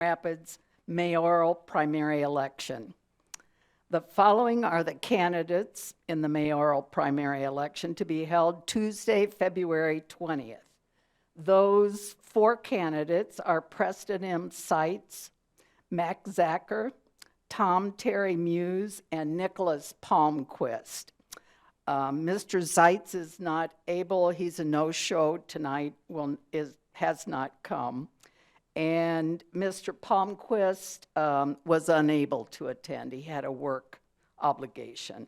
Rapids mayoral primary election. The following are the candidates in the mayoral primary election to be held Tuesday, February 20th. Those four candidates are Preston M. Seitz, Mac Zacher, Tom Terry Muse, and Nicholas Palmquist. Mr. Seitz is not able, he's a no-show tonight, has not come. And Mr. Palmquist was unable to attend. He had a work obligation.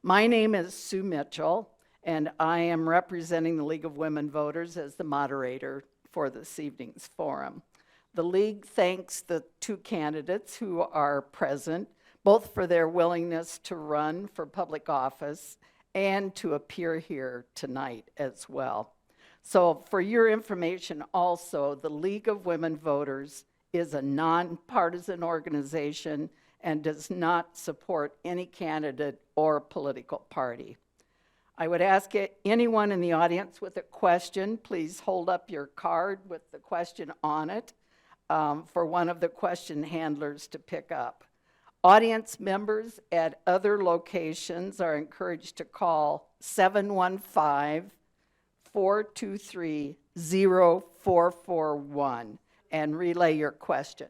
My name is Sue Mitchell, and I am representing the League of Women Voters as the moderator for this evening's forum. The League thanks the two candidates who are present, both for their willingness to run for public office and to appear here tonight as well. So for your information also, the League of Women Voters is a nonpartisan organization and does not support any candidate or political party. I would ask anyone in the audience with a question, please hold up your card with the question on it for one of the question handlers to pick up. Audience members at other locations are encouraged to call 715-423-0441 and relay your question.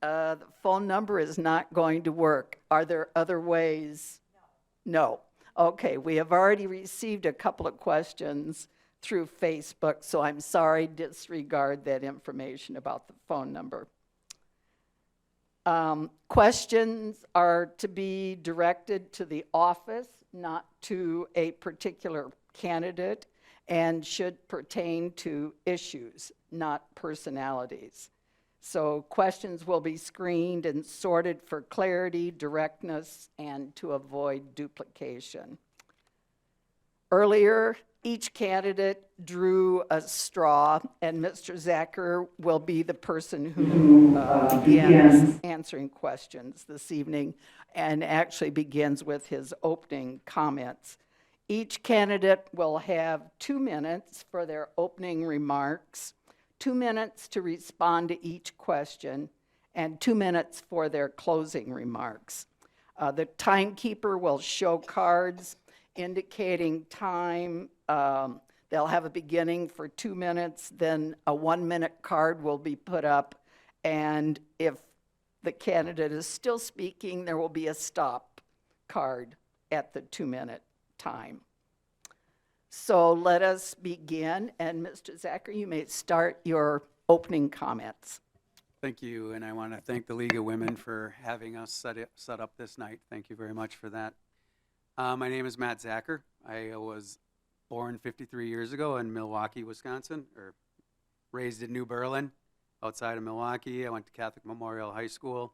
The phone number is not going to work. Are there other ways? No. Okay, we have already received a couple of questions through Facebook, so I'm sorry, disregard that information about the phone number. Questions are to be directed to the office, not to a particular candidate, and should pertain to issues, not personalities. So questions will be screened and sorted for clarity, directness, and to avoid duplication. Earlier, each candidate drew a straw, and Mr. Zacher will be the person who begins answering questions this evening and actually begins with his opening comments. Each candidate will have 2 minutes for their opening remarks, 2 minutes to respond to each question, and 2 minutes for their closing remarks. The timekeeper will show cards indicating time. They'll have a beginning for 2 minutes, then a 1-minute card will be put up, and if the candidate is still speaking, there will be a stop card at the 2-minute time. So let us begin, and Mr. Zacher, you may start your opening comments. Thank you, and I want to thank the League of Women for having us set up this night. Thank you very much for that. My name is Matt Zacher. I was born 53 years ago in Milwaukee, Wisconsin, or raised in New Berlin, outside of Milwaukee. I went to Catholic Memorial High School.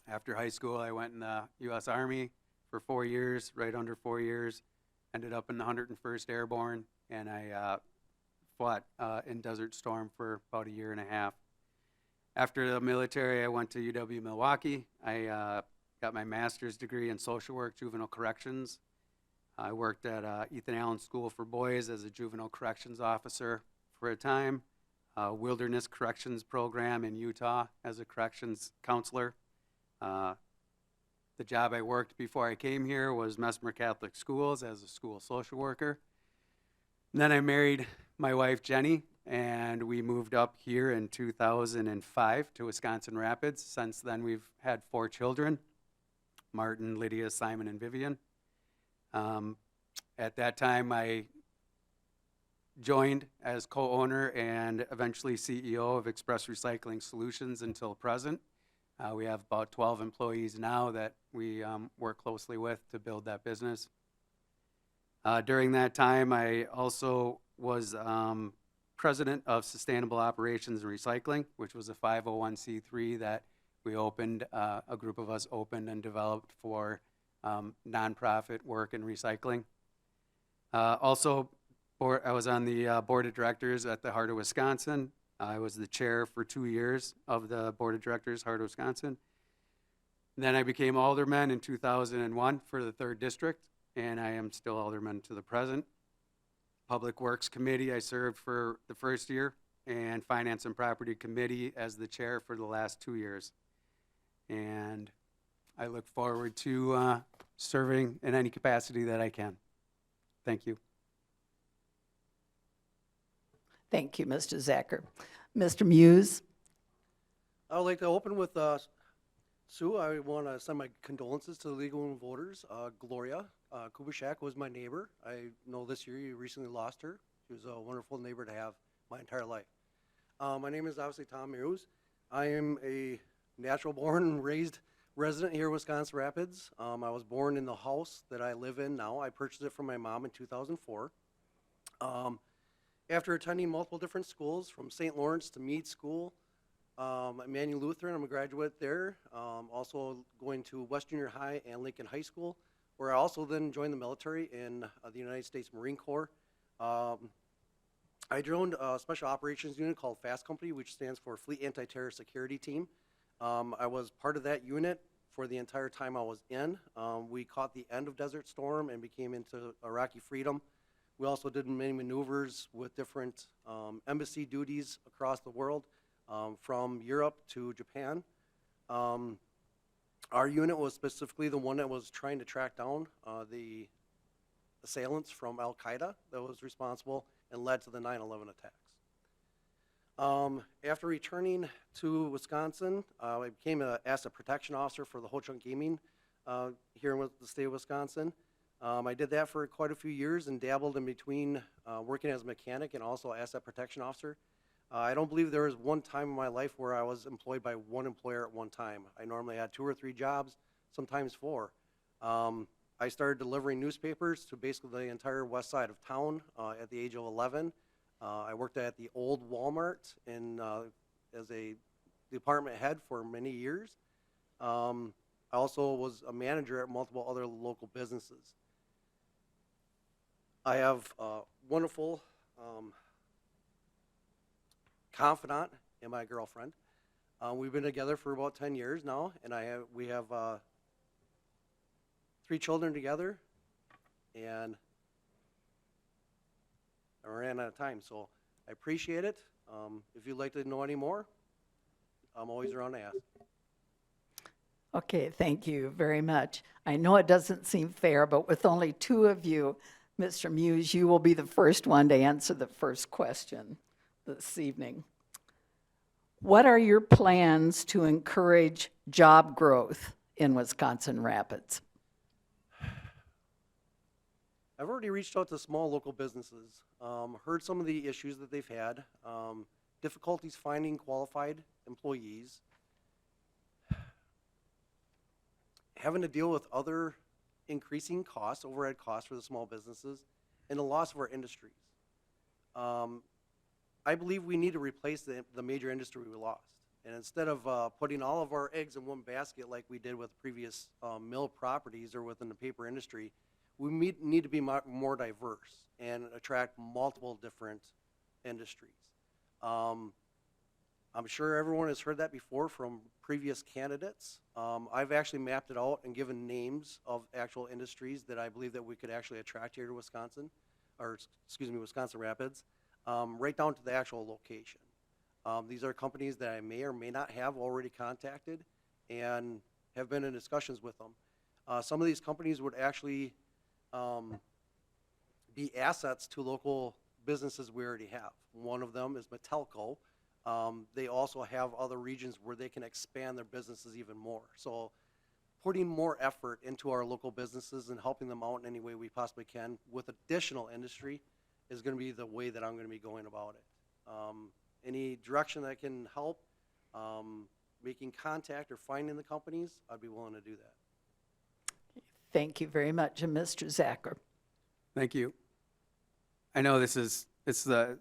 After high school, I went in the U.S. Army for 4 years, right under 4 years. Ended up in the 101st Airborne, and I fought in Desert Storm for about 1.5 years. After the military, I went to UW Milwaukee. I got my master's degree in social work, juvenile corrections. I worked at Ethan Allen School for Boys as a juvenile corrections officer for a time, Wilderness Corrections Program in Utah as a corrections counselor. The job I worked before I came here was Mesmer Catholic Schools as a school social worker. And then I married my wife, Jenny, and we moved up here in 2005 to Wisconsin Rapids. Since then, we've had 4 children, Martin, Lydia, Simon, and Vivian. At that time, I joined as co-owner and eventually CEO of Express Recycling Solutions until present. We have about 12 employees now that we work closely with to build that business. During that time, I also was president of Sustainable Operations and Recycling, which was a 501c3 that we opened, a group of us opened and developed for nonprofit work in recycling. I was on the board of directors at the Heart of Wisconsin. I was the chair for 2 years of the board of directors, Heart of Wisconsin. And then I became alderman in 2001 for the 3rd district, and I am still alderman to the present. Public Works Committee, I served for the first year, and Finance and Property Committee as the chair for the last 2 years. And I look forward to serving in any capacity that I can. Thank you. Thank you, Mr. Zacher. Mr. Muse? I would like to open with Sue. I want to send my condolences to the legal women voters. Gloria Kubishak was my neighbor. I know this year you recently lost her. She was a wonderful neighbor to have my entire life. My name is obviously Tom Muse. I am a natural born and raised resident here in Wisconsin Rapids. I was born in the house that I live in now. I purchased it from my mom in 2004. After attending multiple different schools, from St. Lawrence to Meade School, Emmanuel Lutheran, I'm a graduate there. Also going to West Junior High and Lincoln High School, where I also then joined the military in the United States Marine Corps. I joined a special operations unit called FAST Company, which stands for Fleet Anti-Terror Security Team. I was part of that unit for the entire time I was in. We caught the end of Desert Storm and became into Iraqi freedom. We also did many maneuvers with different embassy duties across the world, from Europe to Japan. Our unit was specifically the one that was trying to track down the assailants from Al-Qaeda that was responsible and led to the 9/11 attacks. After returning to Wisconsin, I became an asset protection officer for the Ho Chunk Gaming here in the state of Wisconsin. I did that for quite a few years and dabbled in between working as a mechanic and also asset protection officer. I don't believe there was one time in my life where I was employed by one employer at one time. I normally had 2 or 3 jobs, sometimes 4. I started delivering newspapers to basically the entire west side of town at the age of 11. I worked at the old Walmart as a department head for many years. I also was a manager at multiple other local businesses. I have a wonderful confidant in my girlfriend. We've been together for about 10 years now, and we have 3 children together, and I ran out of time, so I appreciate it. If you'd like to know any more, I'm always around to ask. Okay, thank you very much. I know it doesn't seem fair, but with only 2 of you, Mr. Muse, you will be the first one to answer the first question this evening. What are your plans to encourage job growth in Wisconsin Rapids? I've already reached out to small local businesses, heard some of the issues that they've had, difficulties finding qualified employees, having to deal with other increasing costs, overhead costs for the small businesses, and the loss of our industries. I believe we need to replace the major industry we lost. And instead of putting all of our eggs in one basket like we did with previous mill properties or within the paper industry, we need to be more diverse and attract multiple different industries. I'm sure everyone has heard that before from previous candidates. I've actually mapped it out and given names of actual industries that I believe that we could actually attract here to Wisconsin, or excuse me, Wisconsin Rapids, right down to the actual location. These are companies that I may or may not have already contacted and have been in discussions with them. Some of these companies would actually be assets to local businesses we already have. One of them is Metelco. They also have other regions where they can expand their businesses even more. So putting more effort into our local businesses and helping them out in any way we possibly can with additional industry is going to be the way that I'm going to be going about it. Any direction that can help making contact or finding the companies, I'd be willing to do that. Thank you very much. And Mr. Zacher? Thank you. I know it's a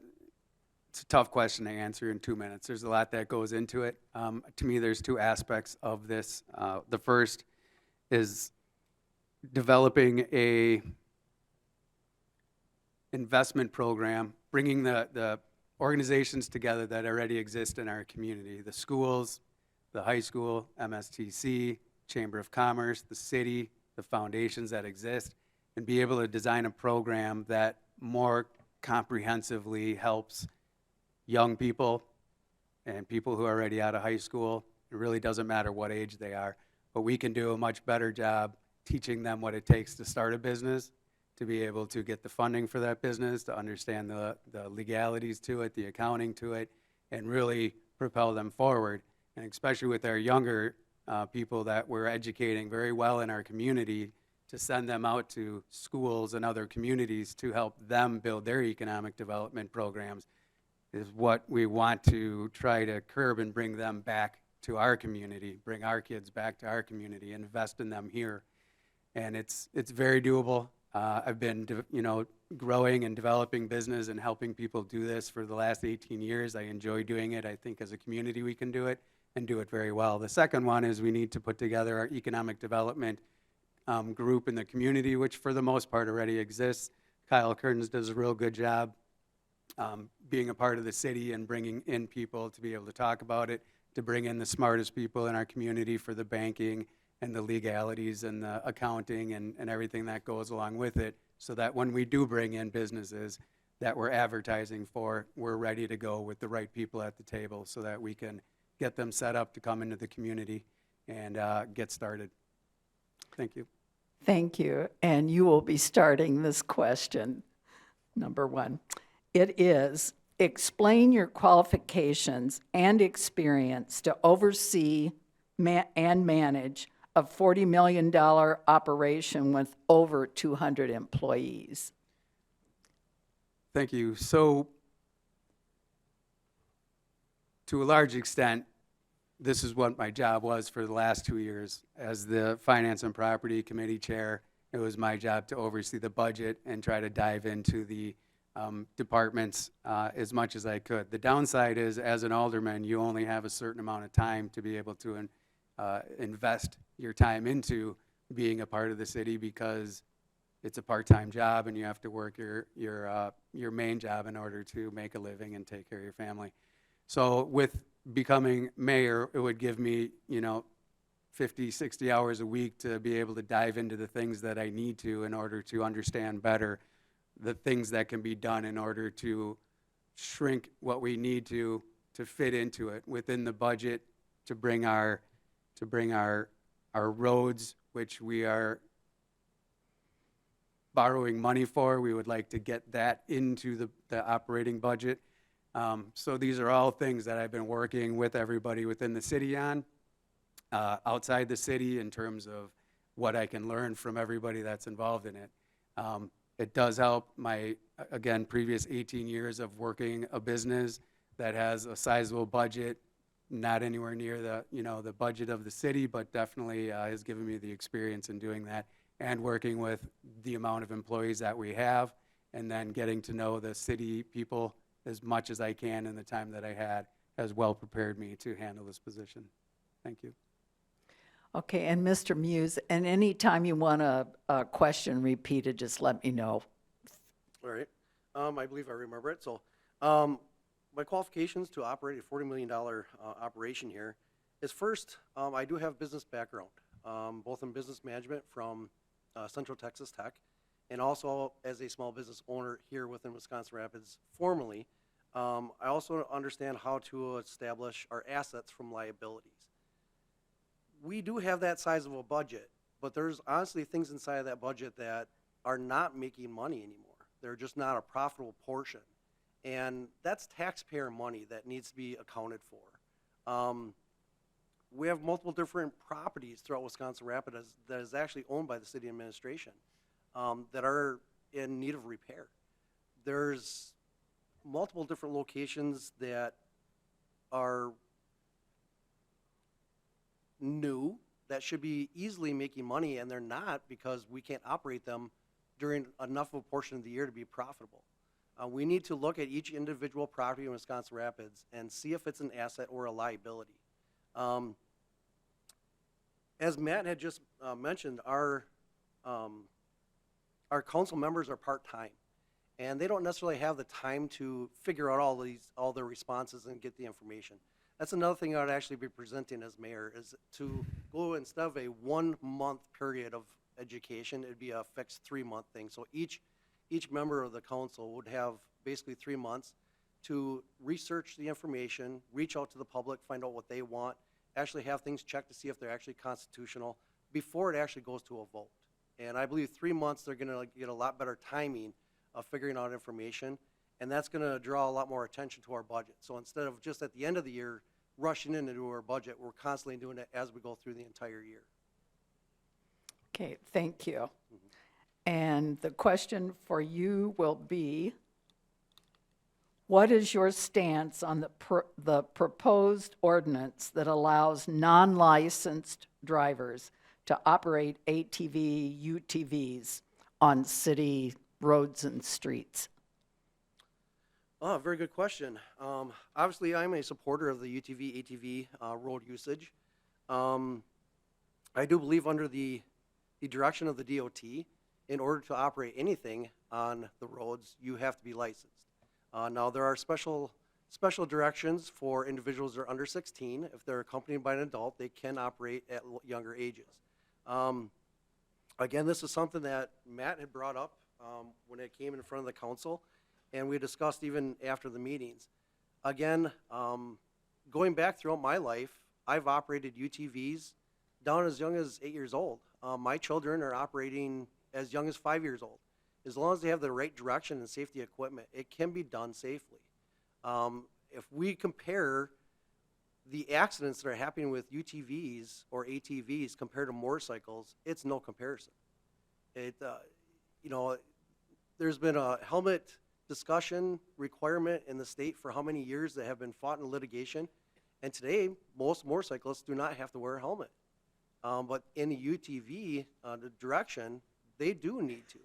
tough question to answer in 2 minutes. There's a lot that goes into it. To me, there's 2 aspects of this. The first is developing a investment program, bringing the organizations together that already exist in our community, the schools, the high school, MSTC, Chamber of Commerce, the city, the foundations that exist, and be able to design a program that more comprehensively helps young people and people who are already out of high school. It really doesn't matter what age they are, but we can do a much better job teaching them what it takes to start a business, to be able to get the funding for that business, to understand the legalities to it, the accounting to it, and really propel them forward. And especially with our younger people that we're educating very well in our community, to send them out to schools and other communities to help them build their economic development programs is what we want to try to curb and bring them back to our community, bring our kids back to our community, invest in them here. And it's very doable. I've been, growing and developing business and helping people do this for the last 18 years. I enjoy doing it. I think as a community we can do it and do it very well. The second one is we need to put together our economic development group in the community, which for the most part already exists. Kyle Kearns does a real good job being a part of the city and bringing in people to be able to talk about it, to bring in the smartest people in our community for the banking and the legalities and the accounting and everything that goes along with it, so that when we do bring in businesses that we're advertising for, we're ready to go with the right people at the table so that we can get them set up to come into the community and get started. Thank you. Thank you. And you will be starting this question, number one. It is, explain your qualifications and experience to oversee and manage a $40 million operation with over 200 employees. Thank you. So, to a large extent, this is what my job was for the last 2 years. As the Finance and Property Committee Chair, it was my job to oversee the budget and try to dive into the departments as much as I could. The downside is, as an alderman, you only have a certain amount of time to be able to invest your time into being a part of the city, because it's a part-time job and you have to work your main job in order to make a living and take care of your family. So with becoming mayor, it would give me, 50, 60 hours a week to be able to dive into the things that I need to in order to understand better the things that can be done in order to shrink what we need to fit into it within the budget, to bring our roads, which we are borrowing money for. We would like to get that into the operating budget. So these are all things that I've been working with everybody within the city on, outside the city, in terms of what I can learn from everybody that's involved in it. It does help my, again, previous 18 years of working a business that has a sizable budget, not anywhere near the budget of the city, but definitely has given me the experience in doing that and working with the amount of employees that we have, and then getting to know the city people as much as I can in the time that I had has well prepared me to handle this position. Thank you. Okay, and Mr. Muse, and any time you want a question repeated, just let me know. All right. I believe I remember it. So my qualifications to operate a $40 million operation here is, first, I do have business background, both in business management from Central Texas Tech, and also as a small business owner here within Wisconsin Rapids formerly. I also understand how to establish our assets from liabilities. We do have that size of a budget, but there's honestly things inside of that budget that are not making money anymore. They're just not a profitable portion. And that's taxpayer money that needs to be accounted for. We have multiple different properties throughout Wisconsin Rapids that is actually owned by the city administration that are in need of repair. There's multiple different locations that are new that should be easily making money, and they're not, because we can't operate them during enough of a portion of the year to be profitable. We need to look at each individual property in Wisconsin Rapids and see if it's an asset or a liability. As Matt had just mentioned, our council members are part-time, and they don't necessarily have the time to figure out all the responses and get the information. That's another thing I would actually be presenting as mayor, is to go, instead of a 1 month period of education, it'd be a fixed 3 month thing. So each member of the council would have basically 3 months to research the information, reach out to the public, find out what they want, actually have things checked to see if they're actually constitutional before it actually goes to a vote. And I believe 3 months, they're gonna get a lot better timing of figuring out information, and that's gonna draw a lot more attention to our budget. So instead of just at the end of the year rushing in to do our budget, we're constantly doing it as we go through the entire year. Okay, thank you. And the question for you will be, what is your stance on the proposed ordinance that allows non-licensed drivers to operate ATV, UTVs on city roads and streets? Oh, very good question. Obviously, I'm a supporter of the UTV, ATV road usage. I do believe under the direction of the DOT, in order to operate anything on the roads, you have to be licensed. Now, there are special directions for individuals that are under 16. If they're accompanied by an adult, they can operate at younger ages. Again, this is something that Matt had brought up when it came in front of the council, and we discussed even after the meetings. Again, going back throughout my life, I've operated UTVs down as young as 8 years old. My children are operating as young as 5 years old. As long as they have the right direction and safety equipment, it can be done safely. If we compare the accidents that are happening with UTVs or ATVs compared to motorcycles, it's no comparison. There's been a helmet discussion requirement in the state for how many years that have been fought in litigation, and today most motorcyclists do not have to wear a helmet. But in the UTV the direction, they do need to.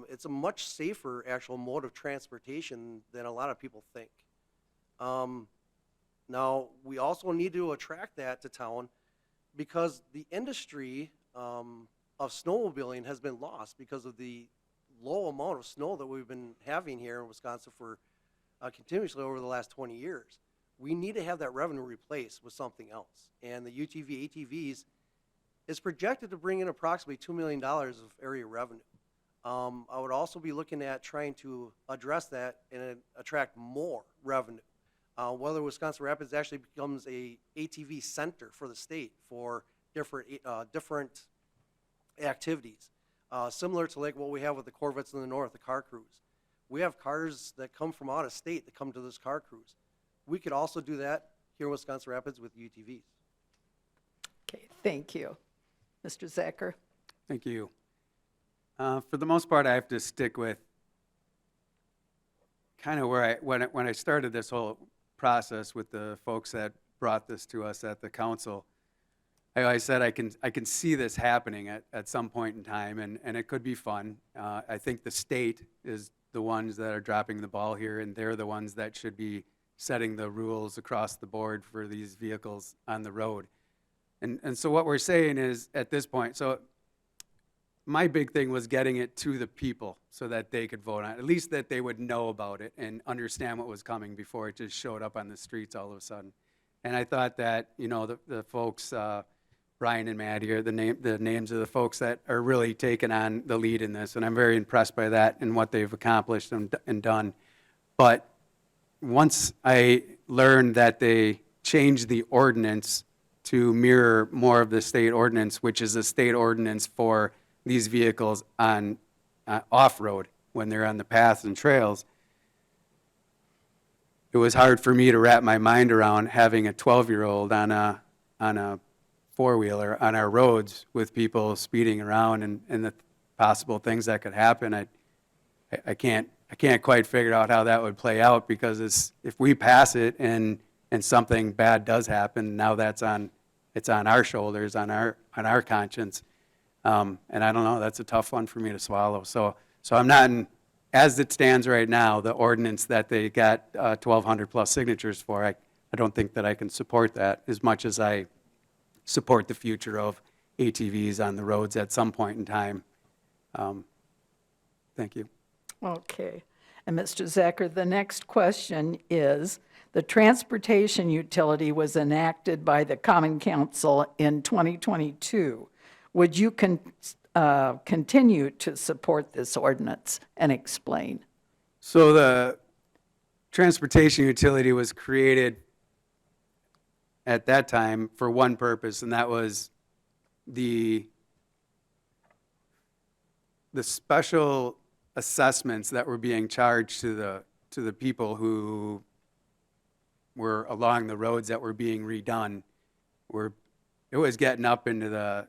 It's a much safer actual mode of transportation than a lot of people think. Now, we also need to attract that to town because the industry of snowmobiling has been lost because of the low amount of snow that we've been having here in Wisconsin for continuously over the last 20 years. We need to have that revenue replaced with something else. And the UTV, ATVs is projected to bring in approximately $2 million of area revenue. I would also be looking at trying to address that and attract more revenue. Whether Wisconsin Rapids actually becomes a ATV center for the state for different activities, similar to like what we have with the Corvettes in the north, the car cruise. We have cars that come from out of state that come to this car cruise. We could also do that here in Wisconsin Rapids with UTVs. Okay, thank you. Mr. Zacher? Thank you. For the most part, I have to stick with kind of where when I started this whole process with the folks that brought this to us at the council. I said I can see this happening at some point in time, and it could be fun. I think the state is the ones that are dropping the ball here, and they're the ones that should be setting the rules across the board for these vehicles on the road. And so what we're saying is at this point, so my big thing was getting it to the people so that they could vote on it, at least that they would know about it and understand what was coming before it just showed up on the streets all of a sudden. And I thought that, the folks, Brian and Matt here, the names of the folks that are really taking on the lead in this, and I'm very impressed by that and what they've accomplished and done. But once I learned that they changed the ordinance to mirror more of the state ordinance, which is a state ordinance for these vehicles on off-road when they're on the paths and trails, it was hard for me to wrap my mind around having a 12-year-old on a four-wheeler on our roads with people speeding around and the possible things that could happen. I can't quite figure out how that would play out, because if we pass it and something bad does happen, now it's on our shoulders, on our conscience. And I don't know, that's a tough one for me to swallow. So I'm not as it stands right now, the ordinance that they got 1,200 plus signatures for, I don't think that I can support that as much as I support the future of ATVs on the roads at some point in time. Thank you. Okay. And Mr. Zacher, the next question is, the transportation utility was enacted by the Common Council in 2022. Would you continue to support this ordinance, and explain? So the transportation utility was created at that time for one purpose, and that was the special assessments that were being charged to the people who were along the roads that were being redone. It was getting up into the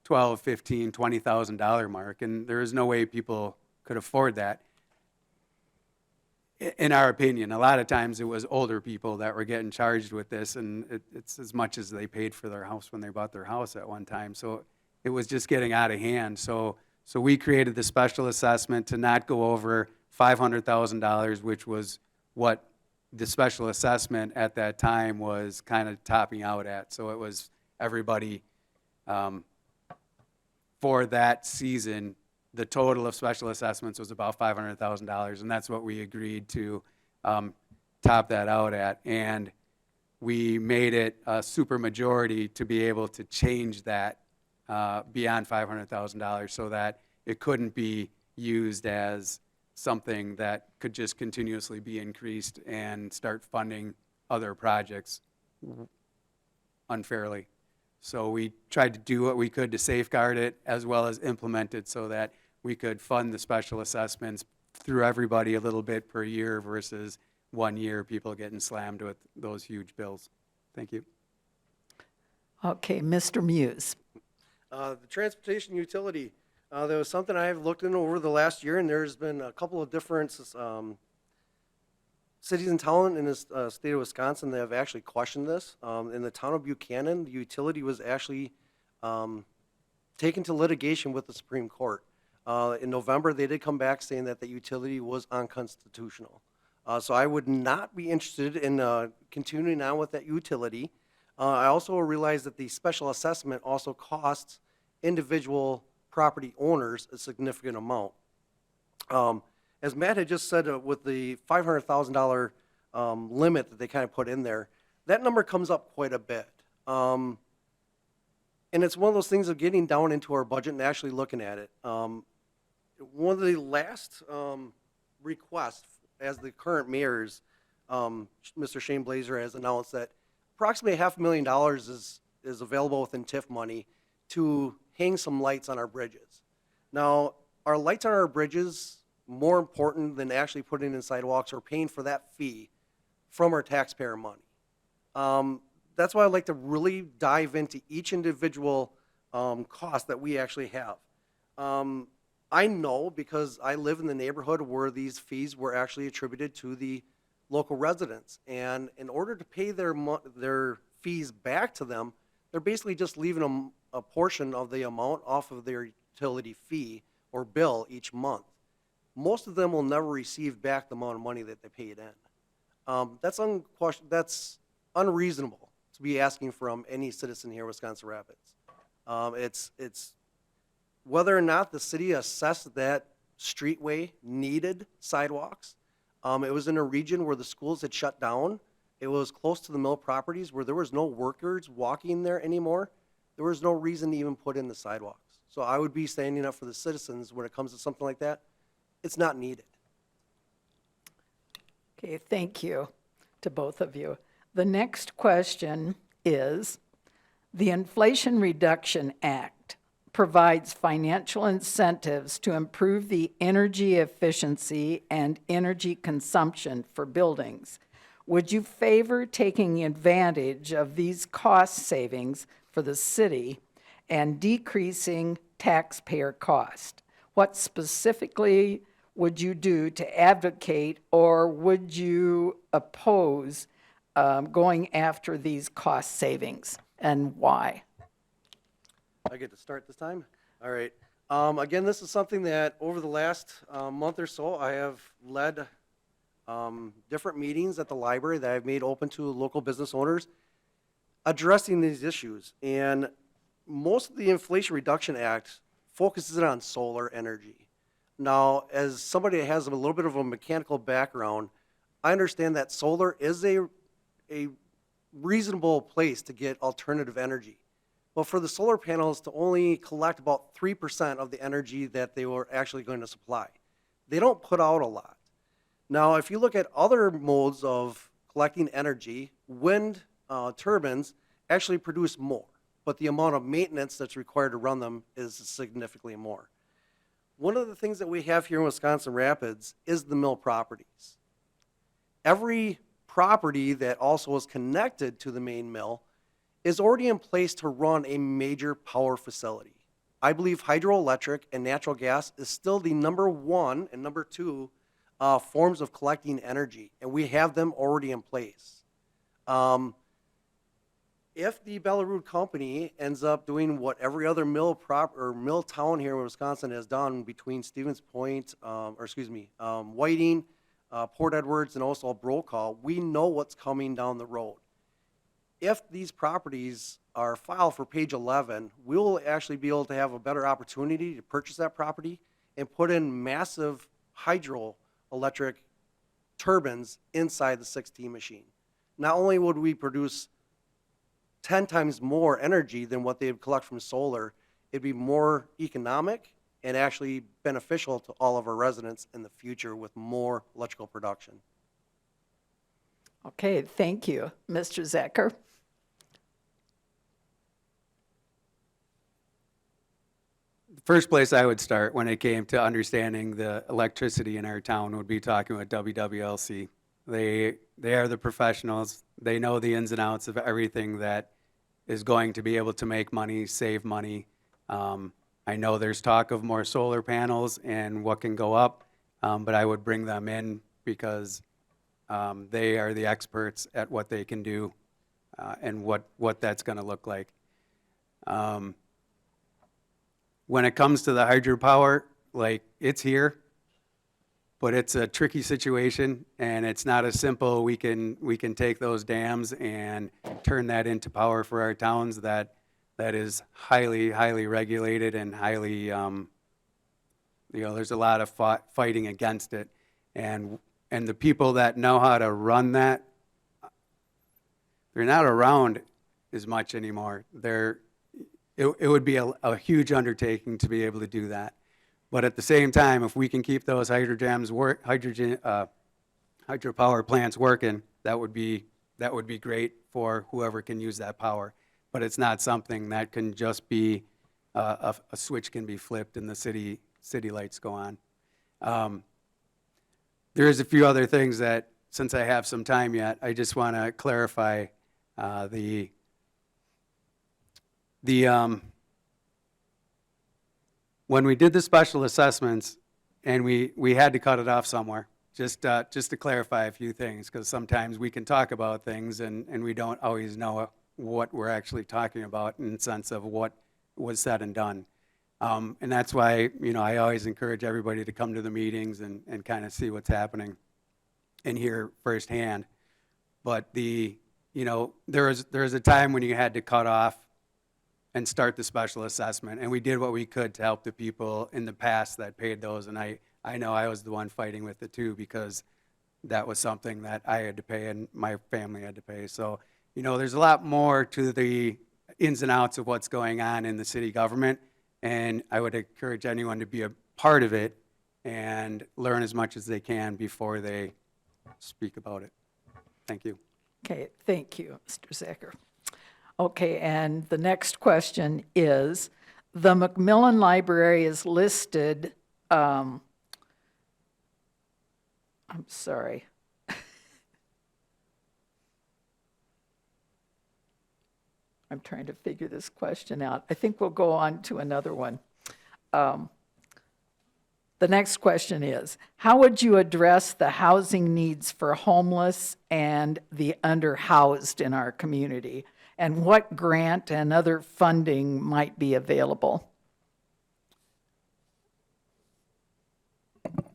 $12, $15, $20,000 mark, and there was no way people could afford that. In our opinion, a lot of times it was older people that were getting charged with this, and it's as much as they paid for their house when they bought their house at one time. So it was just getting out of hand. So we created the special assessment to not go over $500,000, which was what the special assessment at that time was kind of topping out at. So it was everybody for that season. The total of special assessments was about $500,000, and that's what we agreed to top that out at. And we made it a supermajority to be able to change that beyond $500,000 so that it couldn't be used as something that could just continuously be increased and start funding other projects unfairly. So we tried to do what we could to safeguard it as well as implement it so that we could fund the special assessments through everybody a little bit per year versus 1 year people getting slammed with those huge bills. Thank you. Okay, Mr. Muse. The transportation utility, there was something I've looked into over the last year, and there's been a couple of different cities and towns in the state of Wisconsin that have actually questioned this. In the town of Buchanan, the utility was actually taken to litigation with the Supreme Court. In November, they did come back saying that the utility was unconstitutional. So I would not be interested in continuing on with that utility. I also realize that the special assessment also costs individual property owners a significant amount. As Matt had just said, with the $500,000 limit that they kind of put in there, that number comes up quite a bit. And it's one of those things of getting down into our budget and actually looking at it. One of the last requests, as the current mayor's, Mr. Shane Blazer has announced that approximately $500,000 is available within TIF money to hang some lights on our bridges. Now, are lights on our bridges more important than actually putting in sidewalks or paying for that fee from our taxpayer money? That's why I'd like to really dive into each individual cost that we actually have. I know because I live in the neighborhood where these fees were actually attributed to the local residents. And in order to pay their fees back to them, they're basically just leaving them a portion of the amount off of their utility fee or bill each month. Most of them will never receive back the amount of money that they paid in. That's unreasonable to be asking from any citizen here in Wisconsin Rapids. It's whether or not the city assessed that streetway needed sidewalks. It was in a region where the schools had shut down. It was close to the mill properties where there was no workers walking there anymore. There was no reason to even put in the sidewalks. So I would be standing up for the citizens when it comes to something like that. It's not needed. Okay, thank you to both of you. The next question is, the Inflation Reduction Act provides financial incentives to improve the energy efficiency and energy consumption for buildings. Would you favor taking advantage of these cost savings for the city and decreasing taxpayer cost? What specifically would you do to advocate, or would you oppose going after these cost savings, and why? I get to start this time? All right. Again, this is something that over the last month or so, I have led different meetings at the library that I've made open to local business owners addressing these issues. And most of the Inflation Reduction Act focuses on solar energy. Now, as somebody that has a little bit of a mechanical background, I understand that solar is a reasonable place to get alternative energy. But for the solar panels to only collect about 3% of the energy that they were actually going to supply, they don't put out a lot. Now, if you look at other modes of collecting energy, wind turbines actually produce more, but the amount of maintenance that's required to run them is significantly more. One of the things that we have here in Wisconsin Rapids is the mill properties. Every property that also is connected to the main mill is already in place to run a major power facility. I believe hydroelectric and natural gas is still the number one and number two forms of collecting energy, and we have them already in place. If the Belarus company ends up doing what every other mill town here in Wisconsin has done between Stevens Point, Whiting, Port Edwards, and also Brokaw, we know what's coming down the road. If these properties are filed for page 11, we'll actually be able to have a better opportunity to purchase that property and put in massive hydroelectric turbines inside the 6T machine. Not only would we produce 10 times more energy than what they would collect from solar, it'd be more economic and actually beneficial to all of our residents in the future with more electrical production. Okay, thank you. Mr. Zecker? The first place I would start when it came to understanding the electricity in our town would be talking with WWLC. They are the professionals. They know the ins and outs of everything that is going to be able to make money, save money. I know there's talk of more solar panels and what can go up, but I would bring them in because they are the experts at what they can do and what that's going to look like. When it comes to the hydropower, like, it's here, but it's a tricky situation, and it's not as simple. We can take those dams and turn that into power for our towns. That is highly regulated and highly, there's a lot of fighting against it, and the people that know how to run that, they're not around as much anymore. It would be a huge undertaking to be able to do that. But at the same time, if we can keep those hydropower plants working, that would be great for whoever can use that power. But it's not something that can just be a switch can be flipped and the city lights go on. There's a few other things that, since I have some time yet, I just want to clarify when we did the special assessments, and we had to cut it off somewhere, just to clarify a few things, because sometimes we can talk about things and we don't always know what we're actually talking about in the sense of what was said and done. And that's why, I always encourage everybody to come to the meetings and kind of see what's happening and hear firsthand. But there was a time when you had to cut off and start the special assessment, and we did what we could to help the people in the past that paid those, and I know I was the one fighting with it too, because that was something that I had to pay and my family had to pay. So, there's a lot more to the ins and outs of what's going on in the city government, and I would encourage anyone to be a part of it and learn as much as they can before they speak about it. Thank you. Okay, thank you, Mr. Zecker. Okay, and the next question is, the Macmillan Library is listed, I'm sorry. I'm trying to figure this question out. I think we'll go on to another one. The next question is, how would you address the housing needs for homeless and the underhoused in our community? And what grant and other funding might be available?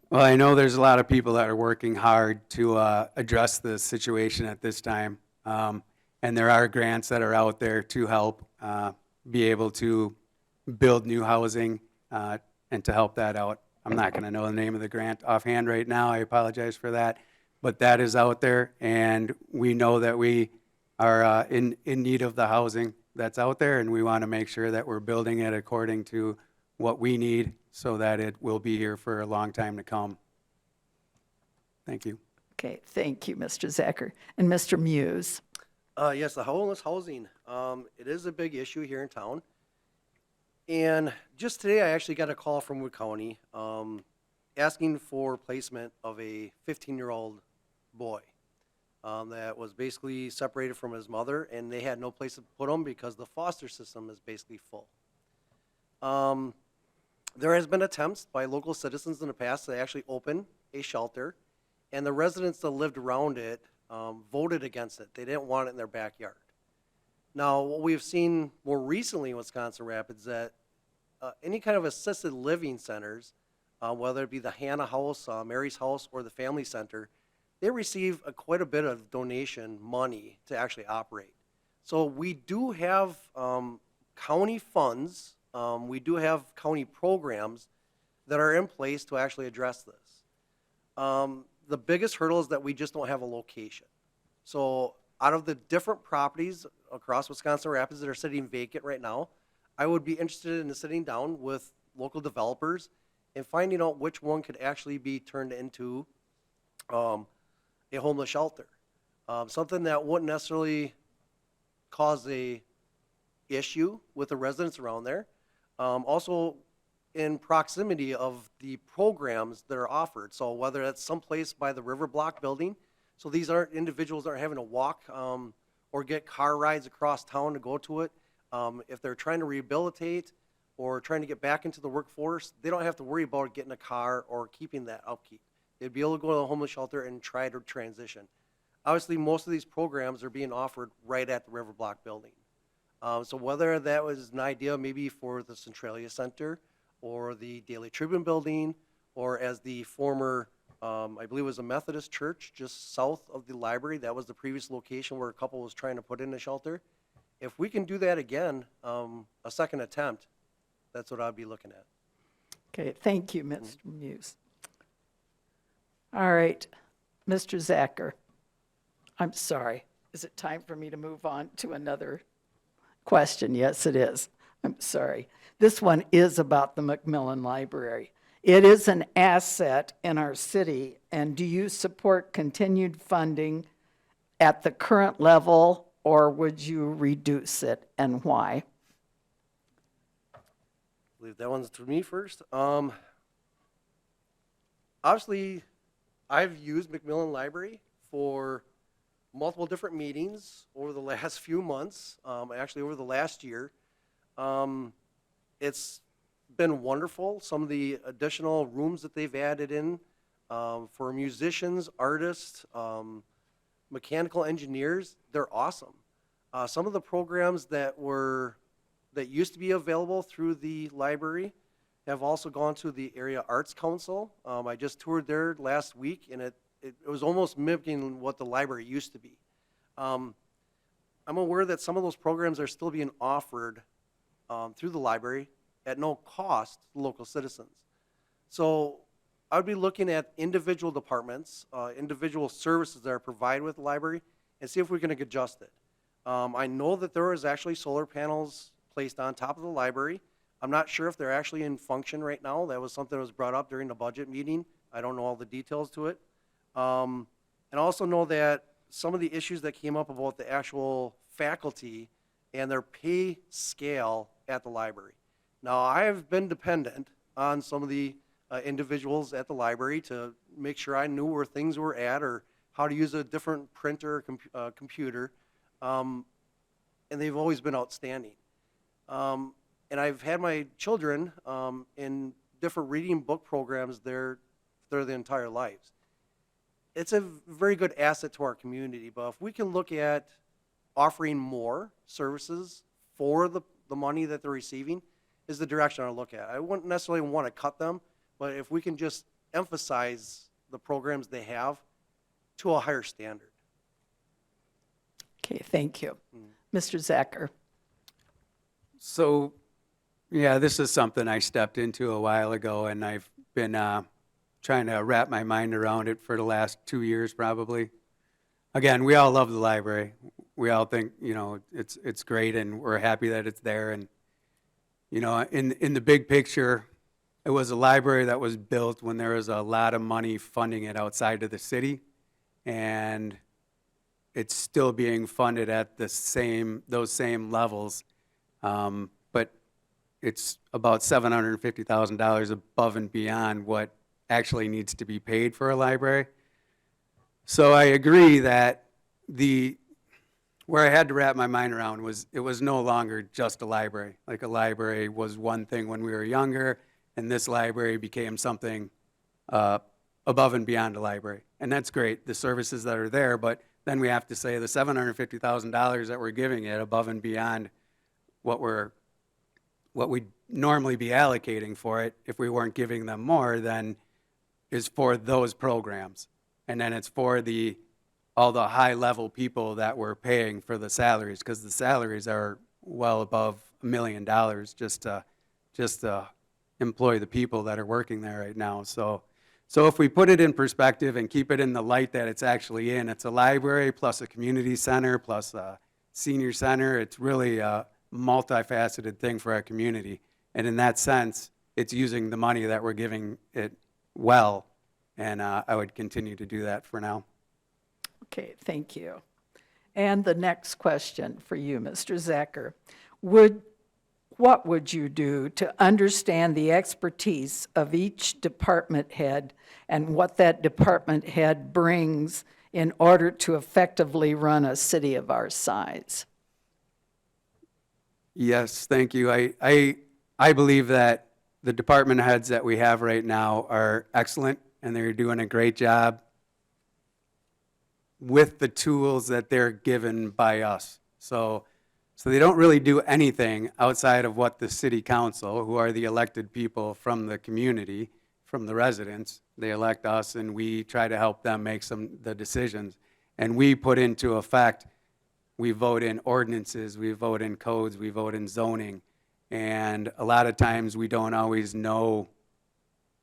Well, I know there's a lot of people that are working hard to address the situation at this time. And there are grants that are out there to help be able to build new housing and to help that out. I'm not going to know the name of the grant offhand right now. I apologize for that. But that is out there, and we know that we are in need of the housing that's out there, and we want to make sure that we're building it according to what we need so that it will be here for a long time to come. Thank you. Okay, thank you, Mr. Zacher. And Mr. Muse? Yes, the homeless housing. It is a big issue here in town. And just today, I actually got a call from Wood County asking for placement of a 15-year-old boy that was basically separated from his mother, and they had no place to put him because the foster system is basically full. There has been attempts by local citizens in the past to actually open a shelter, and the residents that lived around it voted against it. They didn't want it in their backyard. Now, what we've seen more recently in Wisconsin Rapids that any kind of assisted living centers, whether it be the Hannah House, Mary's House, or the Family Center, they receive quite a bit of donation money to actually operate. So we do have county funds, we do have county programs that are in place to actually address this. The biggest hurdle is that we just don't have a location. So out of the different properties across Wisconsin Rapids that are sitting vacant right now, I would be interested in sitting down with local developers and finding out which one could actually be turned into a homeless shelter. Something that wouldn't necessarily cause a issue with the residents around there. Also in proximity of the programs that are offered. So whether that's someplace by the River Block building, so these aren't individuals that are having to walk or get car rides across town to go to it. If they're trying to rehabilitate or trying to get back into the workforce, they don't have to worry about getting a car or keeping that upkeep. They'd be able to go to the homeless shelter and try to transition. Obviously, most of these programs are being offered right at the River Block building. So whether that was an idea maybe for the Centralia Center or the Daily Tribune building, or as the former, I believe it was a Methodist church just south of the library, that was the previous location where a couple was trying to put in a shelter. If we can do that again, a second attempt, that's what I'd be looking at. Okay, thank you, Mr. Muse. All right, Mr. Zacher. I'm sorry. Is it time for me to move on to another question? Yes, it is. I'm sorry. This one is about the Macmillan Library. It is an asset in our city, and do you support continued funding at the current level, or would you reduce it, and why? I believe that one's to me first. Obviously, I've used Macmillan Library for multiple different meetings over the last few months, actually over the last year. It's been wonderful. Some of the additional rooms that they've added in for musicians, artists, mechanical engineers, they're awesome. Some of the programs that used to be available through the library have also gone to the Area Arts Council. I just toured there last week, and it was almost mimicking what the library used to be. I'm aware that some of those programs are still being offered through the library at no cost to local citizens. So I would be looking at individual departments, individual services that are provided with the library, and see if we can adjust it. I know that there is actually solar panels placed on top of the library. I'm not sure if they're actually in function right now. That was something that was brought up during the budget meeting. I don't know all the details to it. And I also know that some of the issues that came up about the actual faculty and their pay scale at the library. Now, I have been dependent on some of the individuals at the library to make sure I knew where things were at or how to use a different printer or computer, and they've always been outstanding. And I've had my children in different reading book programs their entire lives. It's a very good asset to our community, but if we can look at offering more services for the money that they're receiving is the direction I look at. I wouldn't necessarily want to cut them, but if we can just emphasize the programs they have to a higher standard. Okay, thank you. Mr. Zacher. So, yeah, this is something I stepped into a while ago, and I've been trying to wrap my mind around it for the last 2 years probably. Again, we all love the library. We all think, it's great, and we're happy that it's there. And, in the big picture, It was a library that was built when there was a lot of money funding it outside of the city, and it's still being funded at those same levels. But it's about $750,000 above and beyond what actually needs to be paid for a library. So I agree that where I had to wrap my mind around was it was no longer just a library. Like a library was one thing when we were younger, and this library became something above and beyond a library. And that's great, the services that are there, but then we have to say the $750,000 that we're giving it above and beyond what we'd normally be allocating for it if we weren't giving them more, then is for those programs. And then it's for all the high-level people that we're paying for the salaries, because the salaries are well above $1 million just to employ the people that are working there right now. So if we put it in perspective and keep it in the light that it's actually in, it's a library plus a community center plus a senior center. It's really a multifaceted thing for our community. And in that sense, it's using the money that we're giving it well, and I would continue to do that for now. Okay, thank you. And the next question for you, Mr. Zacher. What would you do to understand the expertise of each department head and what that department head brings in order to effectively run a city of our size? Yes, thank you. I believe that the department heads that we have right now are excellent, and they're doing a great job with the tools that they're given by us. So they don't really do anything outside of what the city council, who are the elected people from the community, from the residents, they elect us, and we try to help them make the decisions. And we put into effect, we vote in ordinances, we vote in codes, we vote in zoning. And a lot of times we don't always know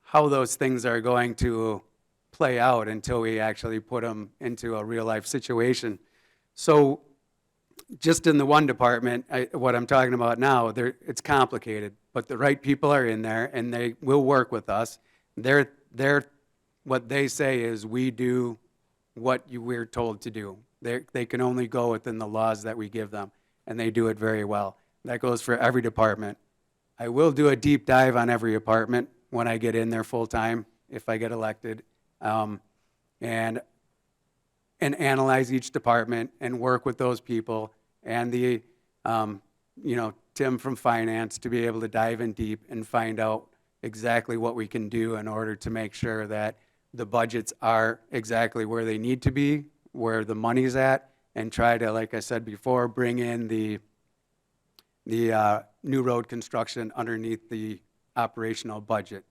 how those things are going to play out until we actually put them into a real life situation. So just in the one department, what I'm talking about now, it's complicated, but the right people are in there and they will work with us. What they say is we do what we're told to do. They can only go within the laws that we give them, and they do it very well. That goes for every department. I will do a deep dive on every department when I get in there full time, if I get elected, and analyze each department and work with those people and Tim from finance to be able to dive in deep and find out exactly what we can do in order to make sure that the budgets are exactly where they need to be, where the money's at, and try to, like I said before, bring in the new road construction underneath the operational budget.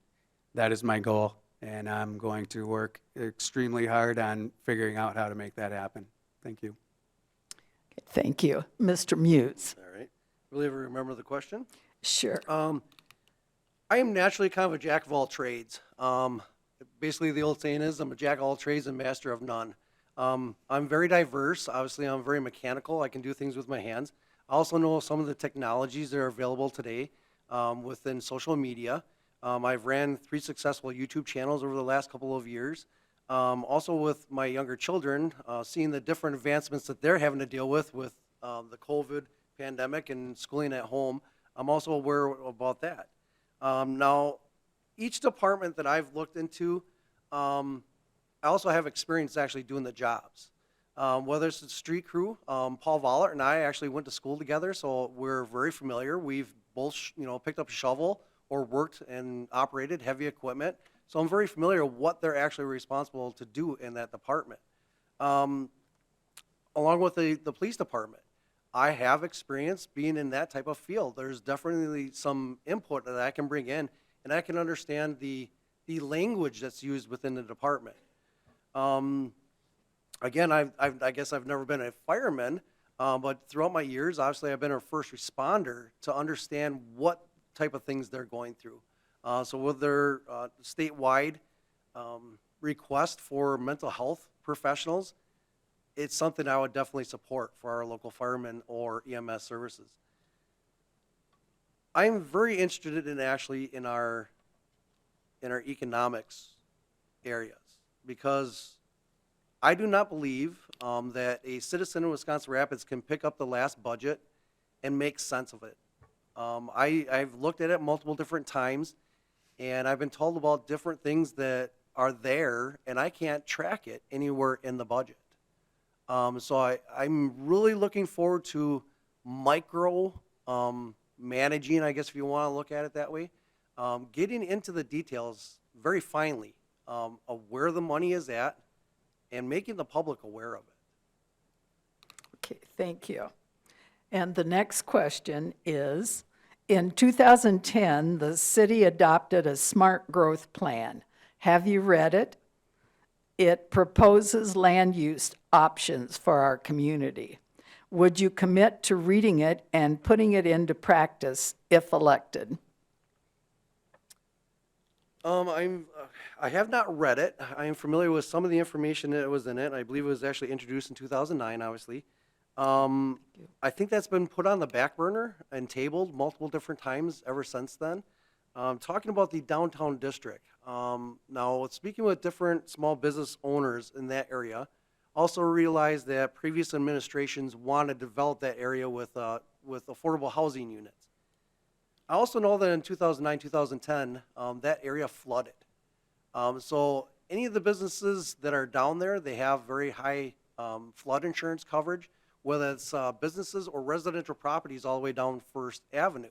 That is my goal, and I'm going to work extremely hard on figuring out how to make that happen. Thank you. Thank you. Mr. Muse. All right. Will you ever remember the question? Sure. I am naturally kind of a jack of all trades. Basically, the old saying is, I'm a jack of all trades and master of none. I'm very diverse. Obviously, I'm very mechanical. I can do things with my hands. I also know some of the technologies that are available today within social media. I've ran 3 successful YouTube channels over the last couple of years. Also with my younger children, seeing the different advancements that they're having to deal with the COVID pandemic and schooling at home, I'm also aware about that. Now, each department that I've looked into, I also have experience actually doing the jobs. Whether it's the street crew, Paul Vollert and I actually went to school together, so we're very familiar. We've both, picked up a shovel or worked and operated heavy equipment. So I'm very familiar with what they're actually responsible to do in that department. Along with the police department, I have experience being in that type of field. There's definitely some input that I can bring in, and I can understand the language that's used within the department. Again, I guess I've never been a fireman, but throughout my years, obviously I've been a first responder to understand what type of things they're going through. So with their statewide request for mental health professionals, it's something I would definitely support for our local firemen or EMS services. I'm very interested in our in our economics areas, because I do not believe that a citizen in Wisconsin Rapids can pick up the last budget and make sense of it. I've looked at it multiple different times, and I've been told about different things that are there, and I can't track it anywhere in the budget. So I'm really looking forward to micro managing, I guess if you want to look at it that way, getting into the details very finely of where the money is at and making the public aware of it. Okay, thank you. And the next question is, in 2010, the city adopted a smart growth plan. Have you read it? It proposes land use options for our community. Would you commit to reading it and putting it into practice if elected? I have not read it. I am familiar with some of the information that was in it. I believe it was actually introduced in 2009, obviously. I think that's been put on the back burner and tabled multiple different times ever since then. Talking about the downtown district. Now, speaking with different small business owners in that area, also realized that previous administrations wanted to develop that area with affordable housing units. I also know that in 2009, 2010, that area flooded. So any of the businesses that are down there, they have very high flood insurance coverage, whether it's businesses or residential properties all the way down First Avenue.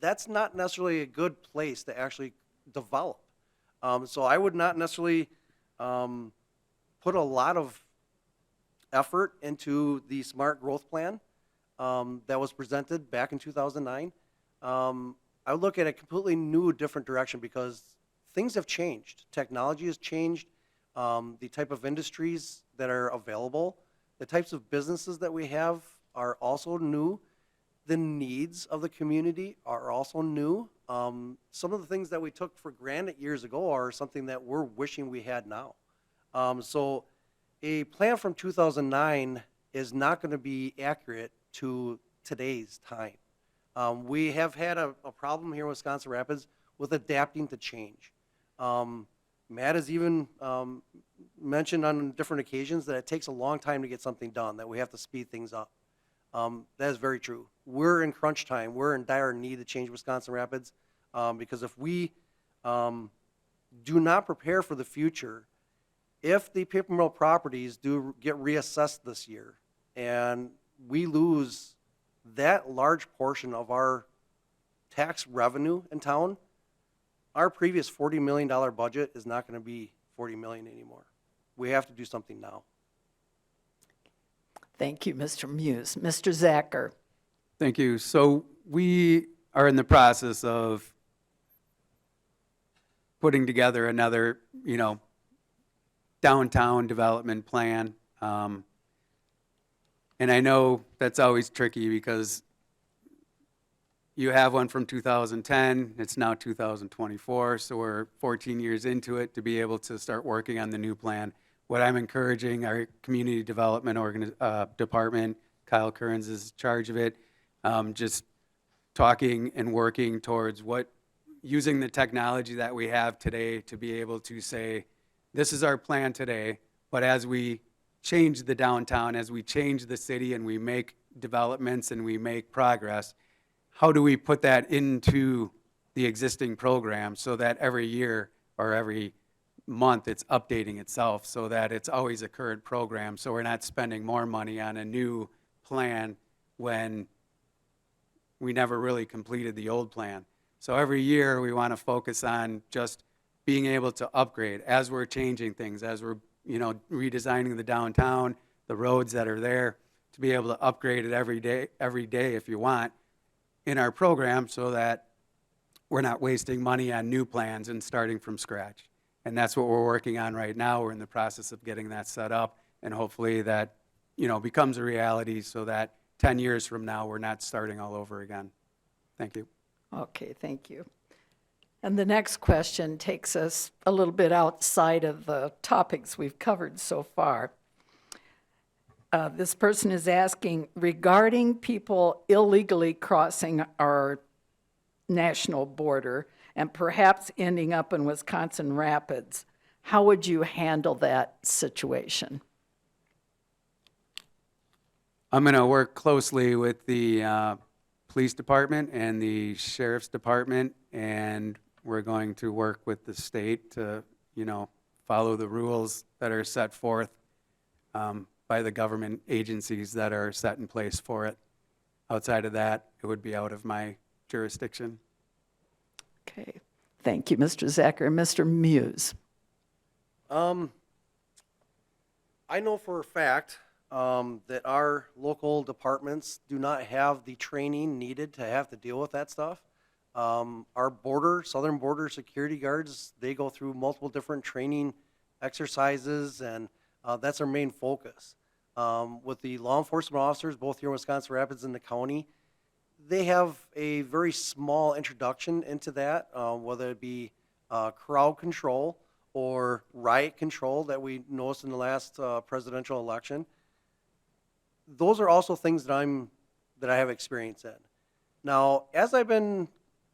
That's not necessarily a good place to actually develop. So I would not necessarily put a lot of effort into the smart growth plan that was presented back in 2009. I would look at a completely new, different direction because things have changed. Technology has changed. The type of industries that are available, the types of businesses that we have are also new. The needs of the community are also new. Some of the things that we took for granted years ago are something that we're wishing we had now. So a plan from 2009 is not going to be accurate to today's time. We have had a problem here in Wisconsin Rapids with adapting to change. Matt has even mentioned on different occasions that it takes a long time to get something done, that we have to speed things up. That is very true. We're in crunch time. We're in dire need to change Wisconsin Rapids because if we do not prepare for the future, if the paper mill properties do get reassessed this year and we lose that large portion of our tax revenue in town, our previous $40 million budget is not going to be $40 million anymore. We have to do something now. Thank you, Mr. Muse. Mr. Zacher. Thank you. So we are in the process of putting together another, downtown development plan. And I know that's always tricky because you have one from 2010, it's now 2024, so we're 14 years into it to be able to start working on the new plan. What I'm encouraging our community development department, Kyle Kearns is in charge of it, just talking and working towards using the technology that we have today to be able to say, this is our plan today, but as we change the downtown, as we change the city and we make developments and we make progress, how do we put that into the existing program so that every year or every month it's updating itself so that it's always a current program, so we're not spending more money on a new plan when we never really completed the old plan. So every year we want to focus on just being able to upgrade as we're changing things, as we're redesigning the downtown, the roads that are there, to be able to upgrade it every day if you want in our program so that we're not wasting money on new plans and starting from scratch. And that's what we're working on right now. We're in the process of getting that set up, and hopefully that becomes a reality so that 10 years from now we're not starting all over again. Thank you. Okay, thank you. And the next question takes us a little bit outside of the topics we've covered so far. This person is asking, regarding people illegally crossing our national border and perhaps ending up in Wisconsin Rapids. How would you handle that situation? I'm going to work closely with the police department and the sheriff's department, and we're going to work with the state to, follow the rules that are set forth by the government agencies that are set in place for it. Outside of that, it would be out of my jurisdiction. Okay, thank you, Mr. Zacher. Mr. Muse. I know for a fact that our local departments do not have the training needed to have to deal with that stuff. Our southern border security guards, they go through multiple different training exercises, and that's our main focus. With the law enforcement officers, both here in Wisconsin Rapids and the county, they have a very small introduction into that, whether it be crowd control or riot control that we noticed in the last presidential election. Those are also things that I have experience in. Now, as I've been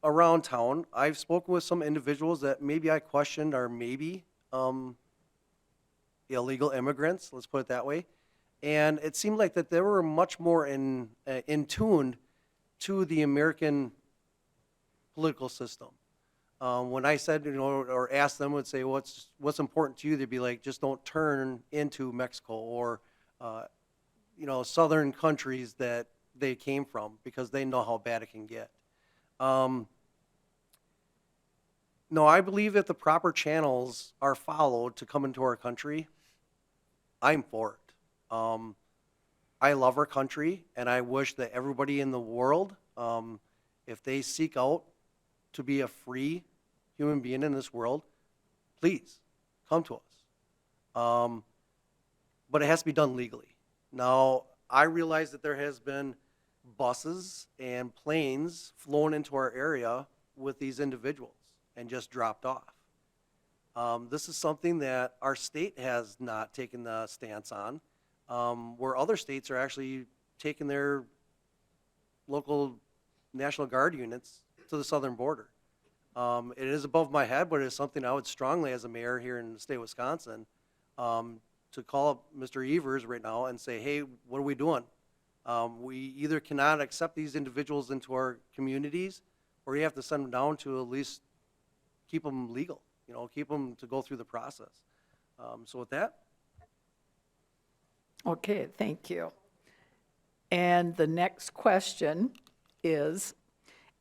around town, I've spoken with some individuals that maybe I questioned are maybe illegal immigrants, let's put it that way. And it seemed like that they were much more in tuned to the American political system. When I said, or asked them, would say, what's important to you? They'd be like, just don't turn into Mexico or, southern countries that they came from, because they know how bad it can get. No, I believe if the proper channels are followed to come into our country, I'm for it. I love our country, and I wish that everybody in the world, if they seek out to be a free human being in this world, please come to us. But it has to be done legally. Now, I realize that there has been buses and planes flown into our area with these individuals and just dropped off. This is something that our state has not taken the stance on, where other states are actually taking their local National Guard units to the southern border. It is above my head, but it is something I would strongly, as a mayor here in the state of Wisconsin, to call up Mr. Evers right now and say, hey, what are we doing? We either cannot accept these individuals into our communities, or you have to send them down to at least keep them legal, keep them to go through the process. So with that. Okay, thank you. And the next question is,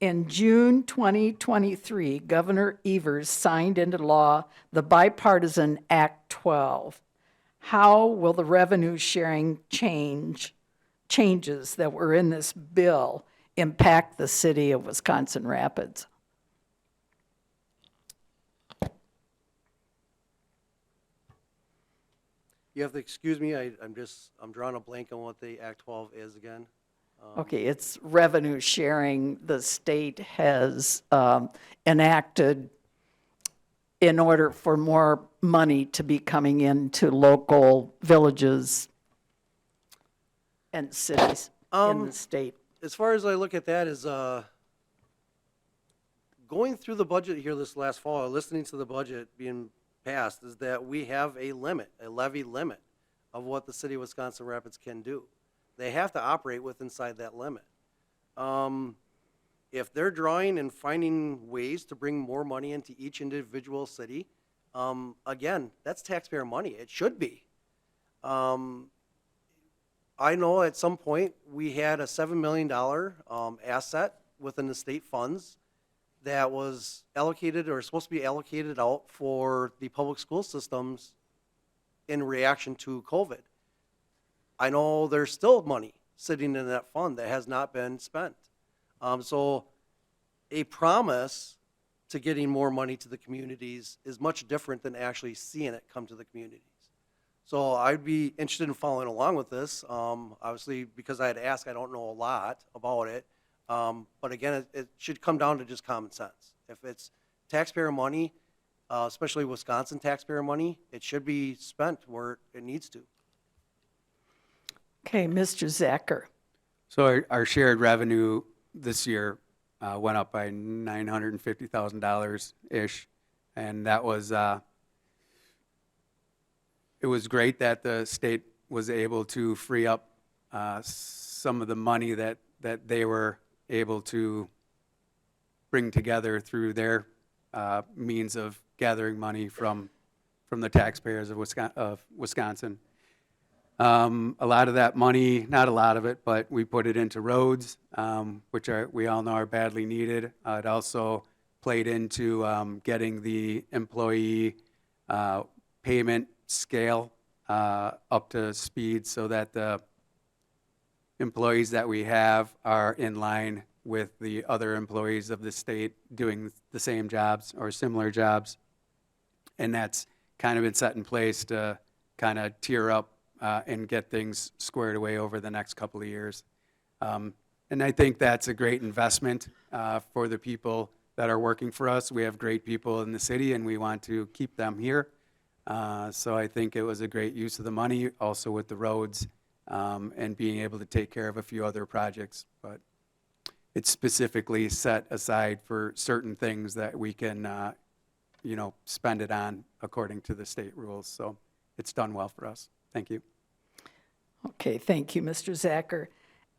in June 2023, Governor Evers signed into law the bipartisan Act 12. How will the revenue sharing changes that were in this bill impact the city of Wisconsin Rapids? You have to excuse me, I'm drawing a blank on what the Act 12 is again. Okay, it's revenue sharing the state has enacted in order for more money to be coming into local villages and cities in the state. As far as I look at that is going through the budget here this last fall, or listening to the budget being passed, is that we have a limit, a levy limit of what the city of Wisconsin Rapids can do. They have to operate inside that limit. If they're drawing and finding ways to bring more money into each individual city, again, that's taxpayer money. It should be. I know at some point we had a $7 million asset within the state funds that was allocated or supposed to be allocated out for the public school systems in reaction to COVID. I know there's still money sitting in that fund that has not been spent. So a promise to getting more money to the communities is much different than actually seeing it come to the communities. So I'd be interested in following along with this. Obviously, because I had asked, I don't know a lot about it. But again, it should come down to just common sense. If it's taxpayer money, especially Wisconsin taxpayer money, it should be spent where it needs to. Okay, Mr. Zacher. So our shared revenue this year went up by $950,000-ish. And that was, it was great that the state was able to free up some of the money that they were able to bring together through their means of gathering money from the taxpayers of Wisconsin. A lot of that money, not a lot of it, but we put it into roads, which we all know are badly needed. It also played into getting the employee payment scale up to speed so that the employees that we have are in line with the other employees of the state doing the same jobs or similar jobs. And that's kind of been set in place to kind of tier up and get things squared away over the next couple of years. And I think that's a great investment for the people that are working for us. We have great people in the city and we want to keep them here. So I think it was a great use of the money, also with the roads and being able to take care of a few other projects. But it's specifically set aside for certain things that we can, spend it on according to the state rules. So it's done well for us. Thank you. Okay, thank you, Mr. Zacher.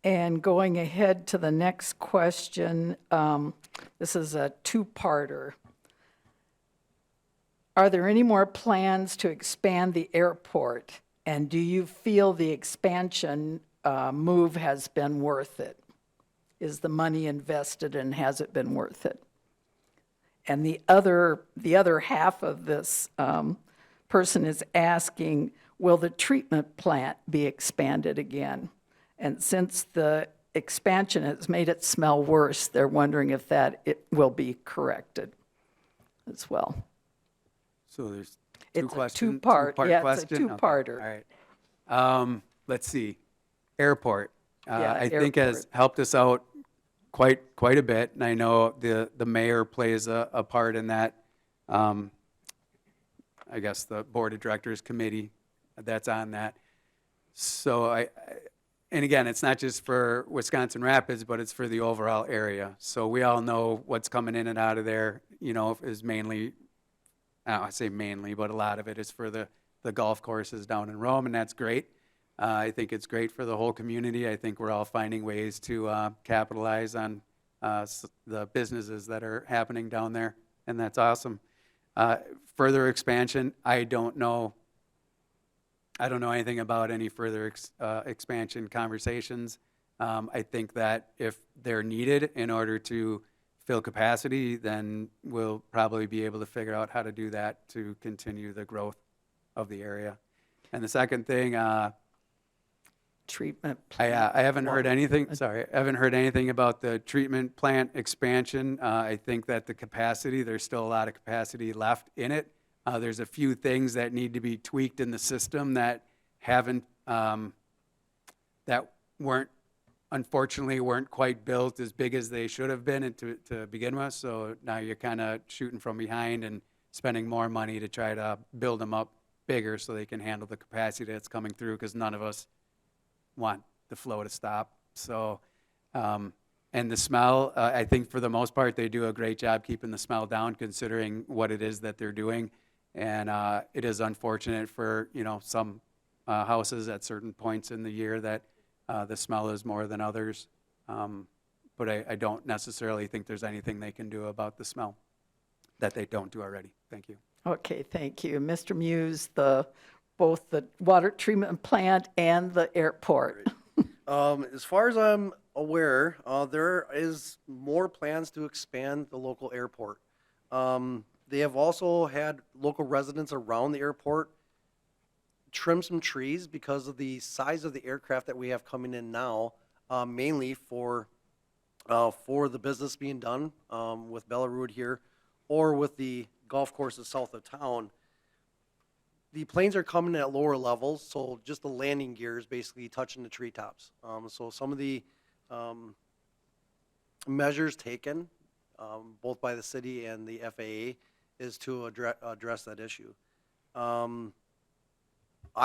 And going ahead to the next question, this is a two-parter. Are there any more plans to expand the airport? And do you feel the expansion move has been worth it? Is the money invested and has it been worth it? And the other half of this person is asking, will the treatment plant be expanded again? And since the expansion has made it smell worse, they're wondering if it will be corrected as well. So there's It's a questions. two-part, Two-part yeah, it's a question? Okay, two-parter. all right. Let's see. Airport. Yeah, I think has airport. helped us out quite a bit, and I know the mayor plays a part in that. I guess the board of directors committee that's on that. So and again, it's not just for Wisconsin Rapids, but it's for the overall area. So we all know what's coming in and out of there, is mainly, I say mainly, but a lot of it is for the golf courses down in Rome, and that's great. I think it's great for the whole community. I think we're all finding ways to capitalize on the businesses that are happening down there, and that's awesome. Further expansion, I don't know anything about any further expansion conversations. I think that if they're needed in order to fill capacity, then we'll probably be able to figure out how to do that to continue the growth of the area. And the second thing, Treatment plant. I haven't heard anything, I haven't heard anything about the treatment plant expansion. I think that there's still a lot of capacity left in it. There's a few things that need to be tweaked in the system that unfortunately weren't quite built as big as they should have been to begin with. So now you're kind of shooting from behind and spending more money to try to build them up bigger so they can handle the capacity that's coming through, because none of us want the flow to stop. So, and the smell, I think for the most part, they do a great job keeping the smell down considering what it is that they're doing. And it is unfortunate for, some houses at certain points in the year that the smell is more than others. But I don't necessarily think there's anything they can do about the smell that they don't do already. Thank you. Okay, thank you. Mr. Muse, both the water treatment plant and the airport. As far as I'm aware, there is more plans to expand the local airport. They have also had local residents around the airport trim some trees because of the size of the aircraft that we have coming in now, mainly for the business being done with Belarus here or with the golf courses south of town. The planes are coming at lower levels, so just the landing gear is basically touching the treetops. So some of the measures taken, both by the city and the FAA, is to address that issue. I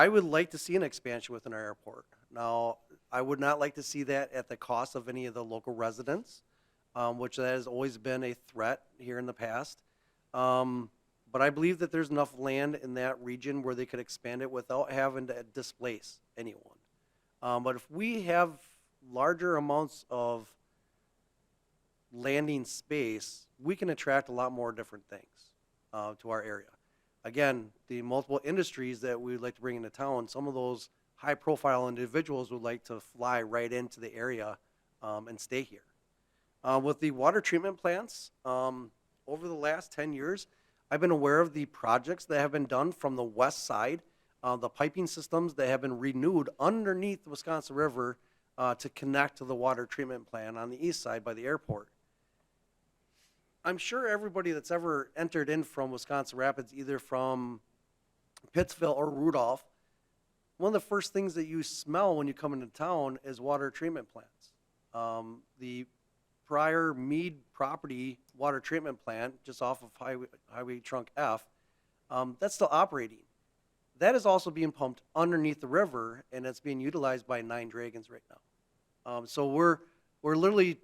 would like to see an expansion within our airport. Now, I would not like to see that at the cost of any of the local residents. which that has always been a threat here in the past. But I believe that there's enough land in that region where they could expand it without having to displace anyone. But if we have larger amounts of landing space, we can attract a lot more different things to our area. Again, the multiple industries that we would like to bring into town, some of those high-profile individuals would like to fly right into the area and stay here. With the water treatment plants, over the last 10 years, I've been aware of the projects that have been done from the west side, the piping systems that have been renewed underneath the Wisconsin River to connect to the water treatment plant on the east side by the airport. I'm sure everybody that's ever entered in from Wisconsin Rapids, either from Pittsville or Rudolph, one of the first things that you smell when you come into town is water treatment plants. The prior Mead property water treatment plant, just off of Highway Trunk F, that's still operating. That is also being pumped underneath the river, and it's being utilized by 9 Dragons right now. So we're literally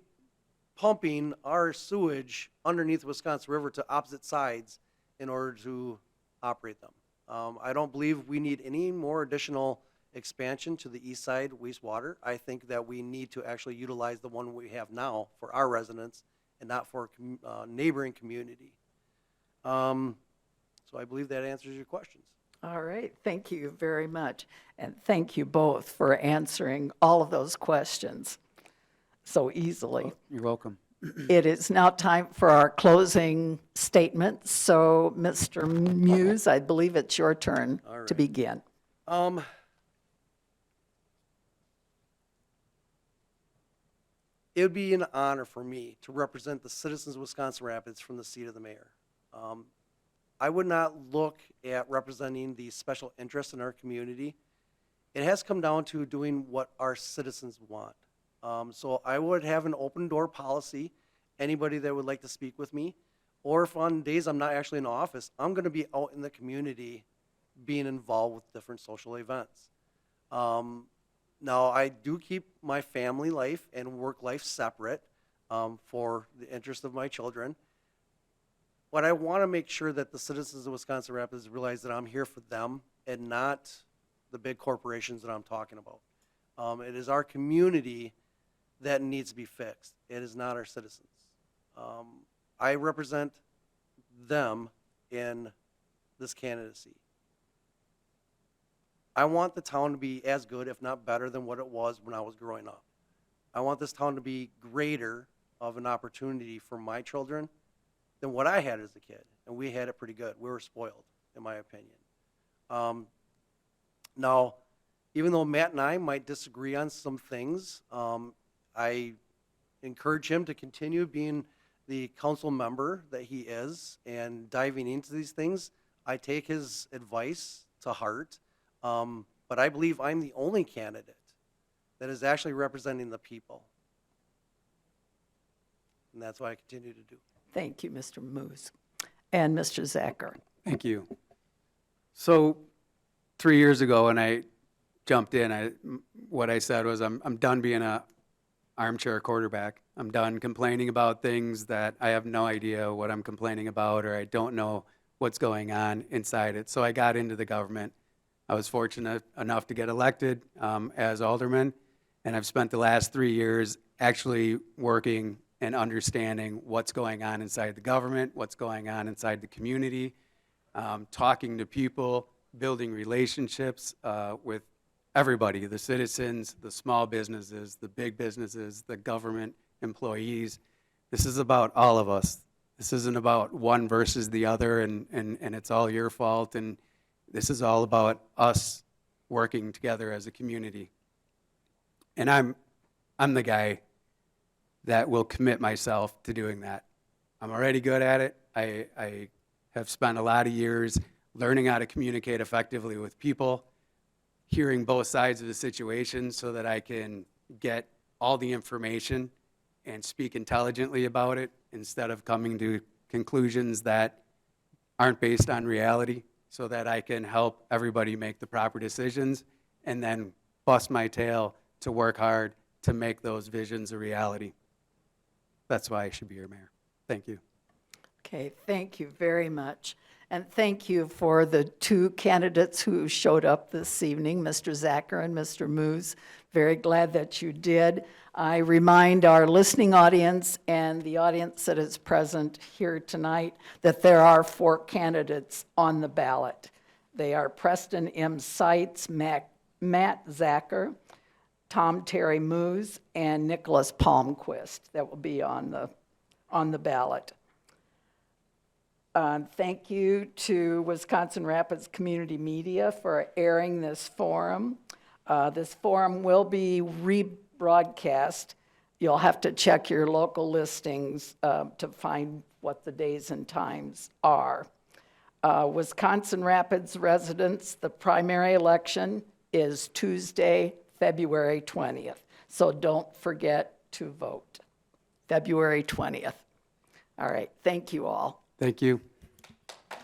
pumping our sewage underneath the Wisconsin River to opposite sides in order to operate them. I don't believe we need any more additional expansion to the east side wastewater. I think that we need to actually utilize the one we have now for our residents and not for neighboring community. So I believe that answers your questions. All right, thank you very much. And thank you both for answering all of those questions so easily. You're welcome. It is now time for our closing statements. So, Mr. Muse, I believe it's your turn to begin. It would be an honor for me to represent the citizens of Wisconsin Rapids from the seat of the mayor. I would not look at representing the special interests in our community. It has come down to doing what our citizens want. So I would have an open door policy. Anybody that would like to speak with me, or if on days I'm not actually in office, I'm going to be out in the community being involved with different social events. Now, I do keep my family life and work life separate for the interest of my children. But I want to make sure that the citizens of Wisconsin Rapids realize that I'm here for them and not the big corporations that I'm talking about. It is our community that needs to be fixed. It is not our citizens. I represent them in this candidacy. I want the town to be as good, if not better, than what it was when I was growing up. I want this town to be greater of an opportunity for my children than what I had as a kid. And we had it pretty good. We were spoiled, in my opinion. Now, even though Matt and I might disagree on some things, I encourage him to continue being the council member that he is and diving into these things. I take his advice to heart, but I believe I'm the only candidate that is actually representing the people. And that's what I continue to do. Thank you, Mr. Moose. And Mr. Zacher. Thank you. So 3 years ago when I jumped in, what I said was I'm done being a armchair quarterback. I'm done complaining about things that I have no idea what I'm complaining about, or I don't know what's going on inside it. So I got into the government. I was fortunate enough to get elected as alderman, and I've spent the last 3 years actually working and understanding what's going on inside the government, what's going on inside the community, talking to people, building relationships with everybody, the citizens, the small businesses, the big businesses, the government employees. This is about all of us. This isn't about one versus the other and it's all your fault. And this is all about us working together as a community. And I'm the guy that will commit myself to doing that. I'm already good at it. I have spent a lot of years learning how to communicate effectively with people, hearing both sides of the situation so that I can get all the information and speak intelligently about it instead of coming to conclusions that aren't based on reality, so that I can help everybody make the proper decisions and then bust my tail to work hard to make those visions a reality. that's why I should be your mayor. Thank you. Okay, thank you very much. And thank you for the two candidates who showed up this evening, Mr. Zacher and Mr. Moose. Very glad that you did. I remind our listening audience and the audience that is present here tonight that there are 4 candidates on the ballot. They are Preston M. Seitz, Matt Zacher, Tom Terry Moose, and Nicholas Palmquist that will be on the ballot. Thank you to Wisconsin Rapids Community Media for airing this forum. This forum will be rebroadcast. You'll have to check your local listings to find what the days and times are. Wisconsin Rapids residents, the primary election is Tuesday, February 20th. So don't forget to vote. February 20th. All right, thank you all. Thank you.